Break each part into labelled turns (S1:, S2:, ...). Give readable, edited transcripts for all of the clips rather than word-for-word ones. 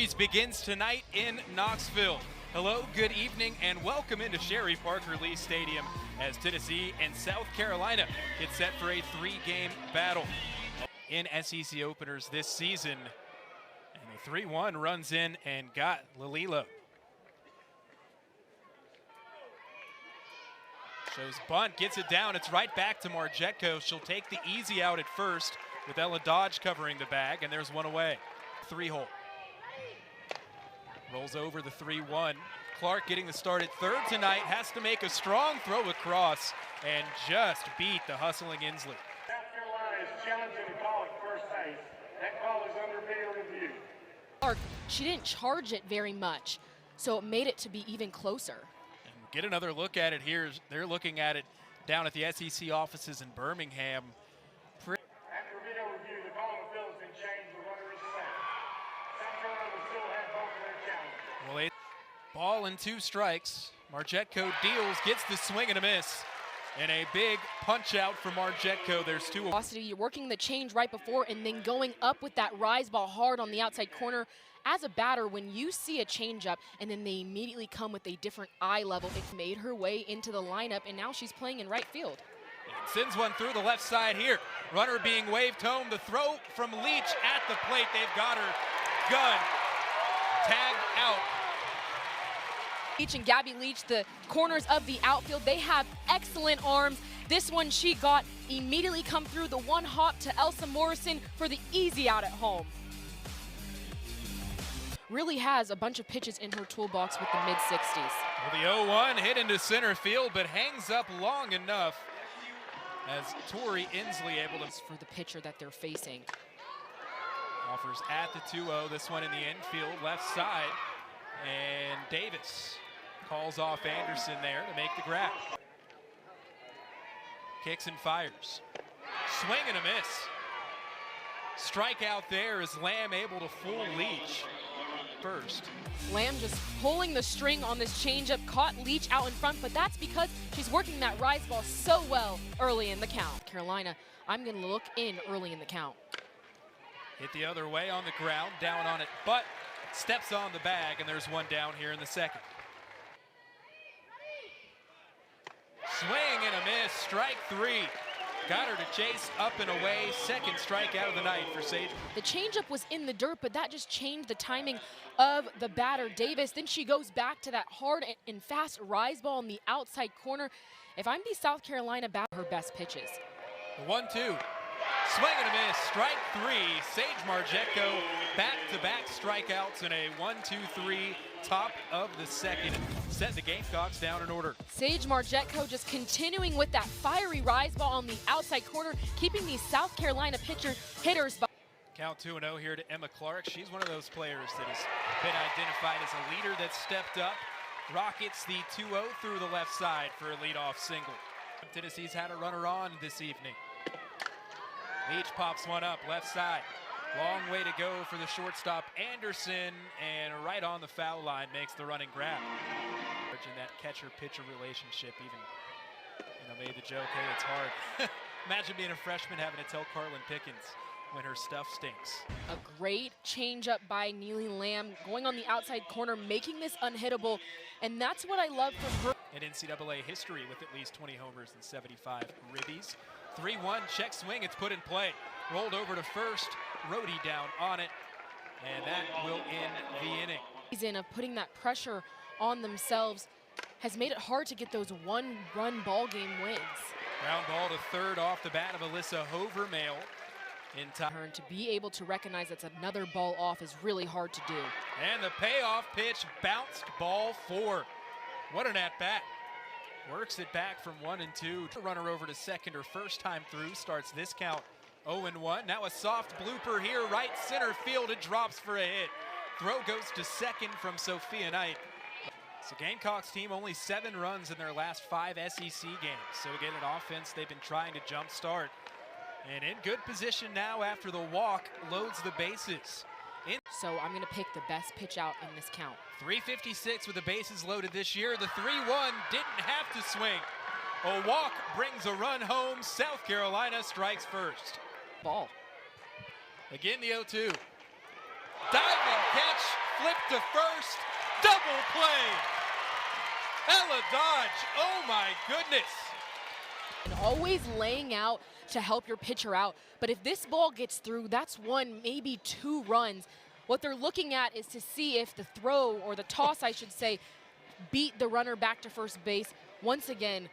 S1: Begins tonight in Knoxville. Hello, good evening, and welcome into Sherry Parker Lee Stadium as Tennessee and South Carolina get set for a three-game battle in SEC openers this season. And the 3-1 runs in and got Lalilo. Shows bunt, gets it down. It's right back to Marjetko. She'll take the easy out at first with Ella Dodge covering the bag, and there's one away. 3-hole. Rolls over the 3-1. Clark getting the start at third tonight. Has to make a strong throw across and just beat the hustling Inslee.
S2: South Carolina is challenging a call at first base. That call is under video review.
S3: Clark, she didn't charge it very much, so it made it to be even closer.
S1: And get another look at it here. They're looking at it down at the SEC offices in Birmingham.
S2: After video review, the call on the field has been changed. The runner is set. South Carolina will still have both of their challenges.
S1: Well, ball and 2 strikes. Marjetko deals, gets the swing and a miss. And a big punch out for Marjetko. There's 2.
S3: Velocity, you're working the change right before and then going up with that rise ball hard on the outside corner. As a batter, when you see a changeup and then they immediately come with a different eye level, it made her way into the lineup, and now she's playing in right field.
S1: Sends one through the left side here. Runner being waved home. The throw from Leach at the plate. They've got her. Gunn tagged out.
S3: Leach and Gabby Leach, the corners of the outfield, they have excellent arms. This one she got immediately come through the one hop to Elsa Morrison for the easy out at home. Really has a bunch of pitches in her toolbox with the mid-60s.
S1: Well, the 0-1 hit into center field, but hangs up long enough as Tori Inslee able to.
S3: For the pitcher that they're facing.
S1: Offers at the 2-0, this one in the infield, left side. And Davis calls off Anderson there to make the grab. Kicks and fires. Swing and a miss. Strikeout there is Lamb able to fool Leach first.
S3: Lamb just pulling the string on this changeup, caught Leach out in front, but that's because she's working that rise ball so well early in the count. Carolina, I'm going to look in early in the count.
S1: Hit the other way on the ground, down on it, but steps on the bag, and there's one down here in the second. Swing and a miss, strike 3. Got her to chase up and away. Second strikeout of the night for Sage.
S3: The changeup was in the dirt, but that just changed the timing of the batter, Davis. Then she goes back to that hard and fast rise ball in the outside corner. If I'm the South Carolina batter, her best pitches.
S1: The 1-2. Swing and a miss, strike 3. Sage Marjetko, back-to-back strikeouts in a 1-2-3 top of the second. Set the Gamecocks down in order.
S3: Sage Marjetko just continuing with that fiery rise ball on the outside corner, keeping these South Carolina hitters.
S1: Count 2-0 here to Emma Clark. She's one of those players that has been identified as a leader that stepped up. Rockets the 2-0 through the left side for a leadoff single. Tennessee's had a runner on this evening. Leach pops one up, left side. Long way to go for the shortstop, Anderson, and right on the foul line makes the running grab. In that catcher-pitcher relationship, even made the joke, hey, it's hard. Imagine being a freshman having to tell Carlin Pickens when her stuff stinks.
S3: A great changeup by Neely Lamb, going on the outside corner, making this unhittable, and that's what I love from her.
S1: In NCAA history with at least 20 homers and 75 ribbies. 3-1, check swing, it's put in play. Rolled over to first, Rhodey down on it, and that will end the inning.
S3: Season of putting that pressure on themselves has made it hard to get those one-run ball game wins.
S1: Ground ball to third off the bat of Alyssa Hovermail. In time.
S3: To be able to recognize that's another ball off is really hard to do.
S1: And the payoff pitch, bounced ball 4. What an at-bat. Works it back from 1 and 2. Runner over to second or first time through. Starts this count 0-1. Now a soft blooper here, right center field. It drops for a hit. Throw goes to second from Sophia Knight. So Gamecocks team only 7 runs in their last 5 SEC games. So again, an offense they've been trying to jump start. And in good position now after the walk, loads the bases.
S3: So I'm going to pick the best pitch out in this count.
S1: 356 with the bases loaded this year. The 3-1 didn't have to swing. A walk brings a run home. South Carolina strikes first.
S3: Ball.
S1: Again, the 0-2. Diving catch, flip to first, double play. Ella Dodge, oh my goodness.
S3: And always laying out to help your pitcher out. But if this ball gets through, that's one, maybe two runs. What they're looking at is to see if the throw, or the toss, I should say, beat the runner back to first base. Once again.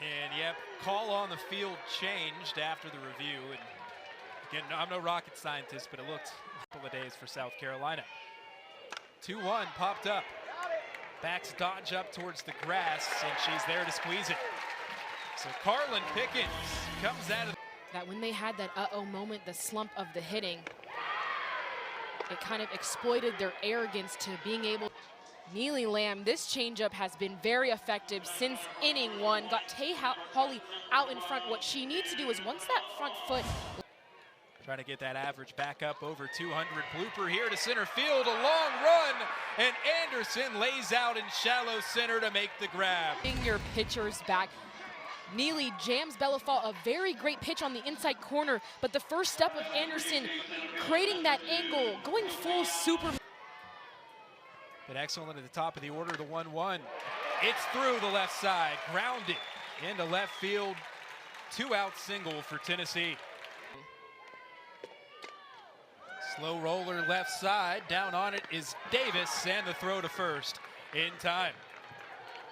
S1: And yep, call on the field changed after the review. And again, I'm no rocket scientist, but it looked a couple of days for South Carolina. 2-1 popped up. Backs Dodge up towards the grass, and she's there to squeeze it. So Carlin Pickens comes out of
S3: that when they had that uh-oh moment, the slump of the hitting, it kind of exploited their arrogance to being able. Neely Lamb, this changeup has been very effective since inning one. Got Tay Hawley out in front. What she needs to do is once that front foot.
S1: Trying to get that average back up over 200. Blooper here to center field, a long run, and Anderson lays out in shallow center to make the grab.
S3: Your pitchers back. Neely jams Bellafall, a very great pitch on the inside corner, but the first step of Anderson creating that angle, going full super.
S1: But excellent at the top of the order, the 1-1. It's through the left side, grounded into left field. 2-out single for Tennessee. Slow roller left side, down on it is Davis, and the throw to first in time.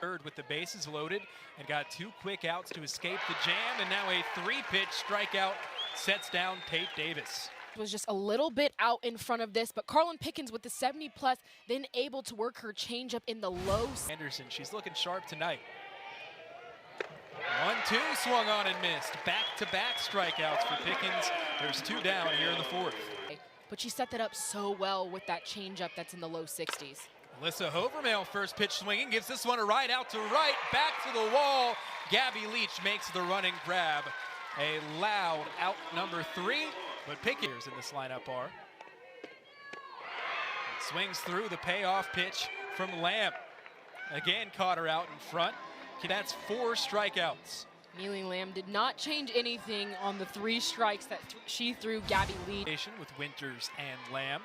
S1: Third with the bases loaded, and got two quick outs to escape the jam, and now a three-pitch strikeout sets down Tate Davis.
S3: Was just a little bit out in front of this, but Carlin Pickens with the 70+, then able to work her changeup in the low.
S1: Anderson, she's looking sharp tonight. 1-2 swung on and missed. Back-to-back strikeouts for Pickens. There's two down here in the fourth.
S3: But she set that up so well with that changeup that's in the low 60s.
S1: Alyssa Hovermail, first pitch swinging, gives this one a right out to right, back to the wall. Gabby Leach makes the running grab. A loud out number 3, but Pickens in this lineup are. Swings through the payoff pitch from Lamb. Again, caught her out in front. That's 4 strikeouts.
S3: Neely Lamb did not change anything on the 3 strikes that she threw Gabby Leach.
S1: With Winters and Lamb.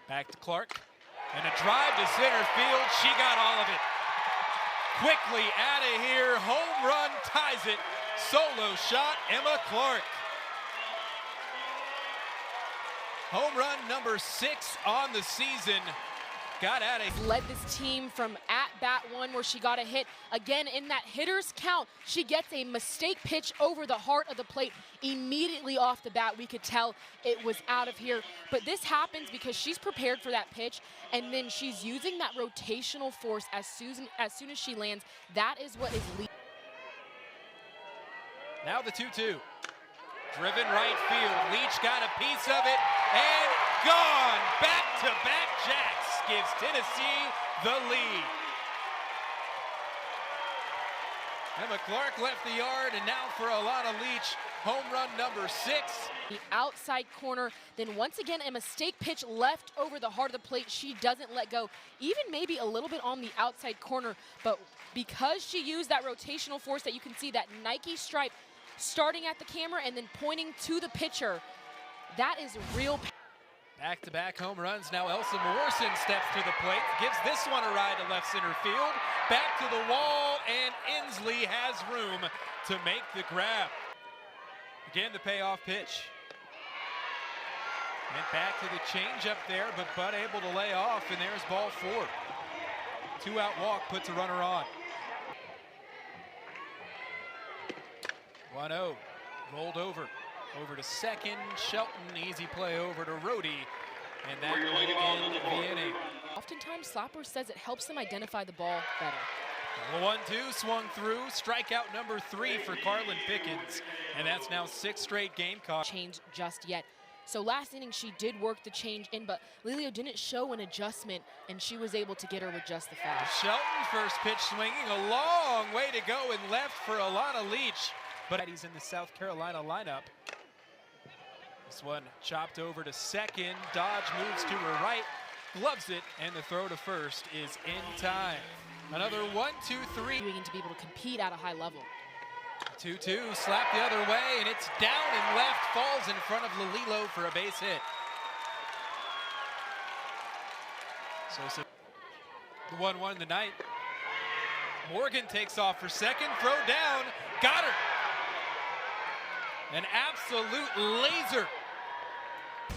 S1: Back to Clark. And a drive to center field. She got all of it. Quickly out of here. Home run ties it. Solo shot, Emma Clark. Home run number 6 on the season. Got at it.
S3: Led this team from at bat 1 where she got a hit. Again, in that hitter's count, she gets a mistake pitch over the heart of the plate. Immediately off the bat, we could tell it was out of here. But this happens because she's prepared for that pitch, and then she's using that rotational force as soon as she lands. That is what is leading.
S1: Now the 2-2. Driven right field. Leach got a piece of it and gone. Back-to-back jacks gives Tennessee the lead. Emma Clark left the yard, and now for Alana Leach, home run number 6.
S3: The outside corner, then once again a mistake pitch left over the heart of the plate. She doesn't let go, even maybe a little bit on the outside corner, but because she used that rotational force that you can see, that Nike stripe starting at the camera and then pointing to the pitcher, that is real.
S1: Back-to-back home runs. Now Elsa Morrison steps to the plate, gives this one a ride to left center field, back to the wall, and Inslee has room to make the grab. Again, the payoff pitch. And back to the changeup there, but Budd able to lay off, and there's ball 4. 2-out walk puts a runner on. 1-0, rolled over to second. Shelton, easy play over to Rhodey, and that will end the inning.
S3: Oftentimes, Slapper says it helps them identify the ball better.
S1: The 1-2 swung through, strikeout number 3 for Carlin Pickens, and that's now 6 straight Gamecock.
S3: Change just yet. So last inning, she did work the change in, but Lilio didn't show an adjustment, and she was able to get her with just the foul.
S1: Shelton, first pitch swinging, a long way to go and left for Alana Leach, but he's in the South Carolina lineup. This one chopped over to second. Dodge moves to her right, gloves it, and the throw to first is in time. Another 1-2-3.
S3: To be able to compete at a high level.
S1: 2-2, slap the other way, and it's down and left, falls in front of Lililo for a base hit. So the 1-1 in the night. Morgan takes off for second, throw down, got her. An absolute laser.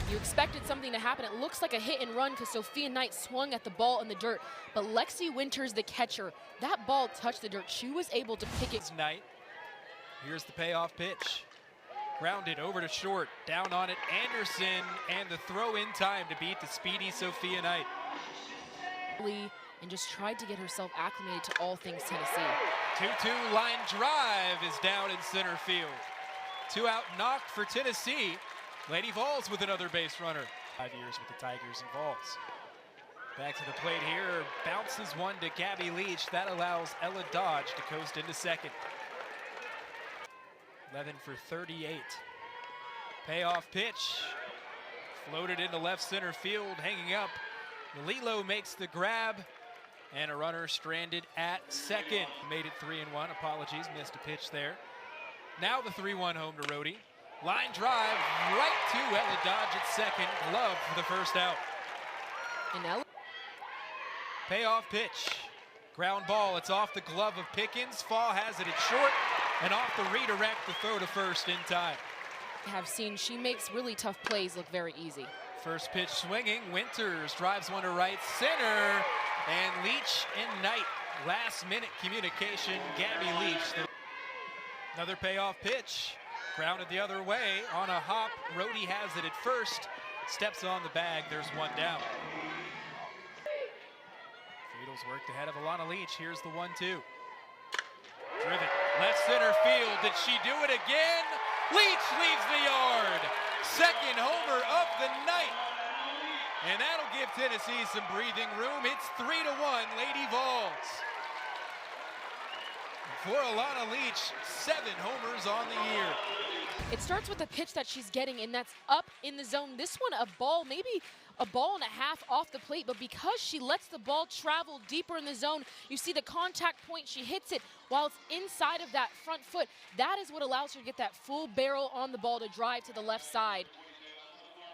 S3: You expected something to happen. It looks like a hit and run because Sophia Knight swung at the ball in the dirt, but Lexi Winters, the catcher, that ball touched the dirt. She was able to pick it.
S1: Knight. Here's the payoff pitch. Grounded over to short, down on it, Anderson, and the throw in time to beat the speedy Sophia Knight.
S3: And just tried to get herself acclimated to all things Tennessee.
S1: 2-2 line drive is down in center field. 2 out knocked for Tennessee. Lady Vols with another base runner. 5 years with the Tigers and Vols. Back to the plate here, bounces one to Gabby Leach. That allows Ella Dodge to coast into second. 11 for 38. Payoff pitch. Floated into left center field, hanging up. Lilo makes the grab, and a runner stranded at second. Made it 3-1. Apologies, missed a pitch there. Now the 3-1 home to Rhodey. Line drive right to Ella Dodge at second. Glove for the first out.
S3: And Ella.
S1: Payoff pitch. Ground ball. It's off the glove of Pickens. Fall has it at short, and off the redirect, the throw to first in time.
S3: Have seen she makes really tough plays look very easy.
S1: First pitch swinging. Winters drives one to right center, and Leach and Knight. Last minute communication. Gabby Leach. Another payoff pitch. Grounded the other way on a hop. Rhodey has it at first. Steps on the bag. There's one down. Friedels worked ahead of Alana Leach. Here's the 1-2. Driven. Left center field. Did she do it again? Leach leaves the yard. Second homer of the night. And that'll give Tennessee some breathing room. It's 3-1 Lady Vols. For Alana Leach, 7 homers on the year.
S3: It starts with a pitch that she's getting, and that's up in the zone. This one, a ball, maybe a ball and a half off the plate, but because she lets the ball travel deeper in the zone, you see the contact point, she hits it while it's inside of that front foot. That is what allows her to get that full barrel on the ball to drive to the left side.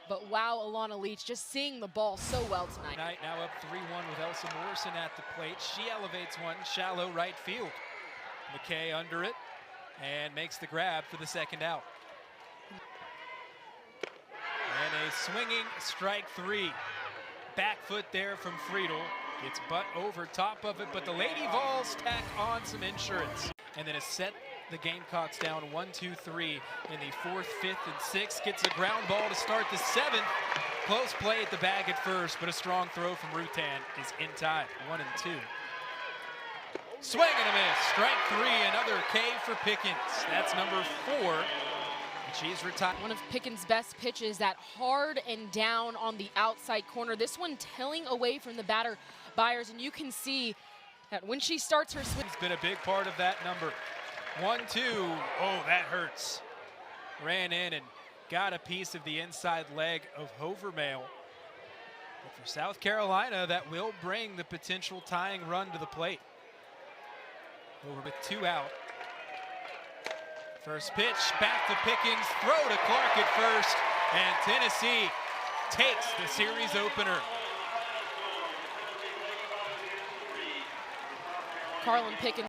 S3: But wow, Alana Leach just seeing the ball so well tonight.
S1: Knight now up 3-1 with Elsa Morrison at the plate. She elevates one, shallow right field. McKay under it and makes the grab for the second out. And a swinging strike 3. Back foot there from Friedel. Gets butt over top of it, but the Lady Vols tack on some insurance. And then has set the Gamecocks down 1-2-3 in the 4th, 5th, and 6th. Gets a ground ball to start the 7th. Close play at the bag at first, but a strong throw from Rutan is in time. 1-2. Swing and a miss. Strike 3, another K for Pickens. That's number 4. And she's retired.
S3: One of Pickens' best pitches, that hard and down on the outside corner. This one tailing away from the batter Byers, and you can see that when she starts her swing.
S1: It's been a big part of that number. 1-2. Oh, that hurts. Ran in and got a piece of the inside leg of Hovermail. But for South Carolina, that will bring the potential tying run to the plate. Over with 2 out. First pitch, back to Pickens, throw to Clark at first, and Tennessee takes the series opener.
S3: Carlin Pickens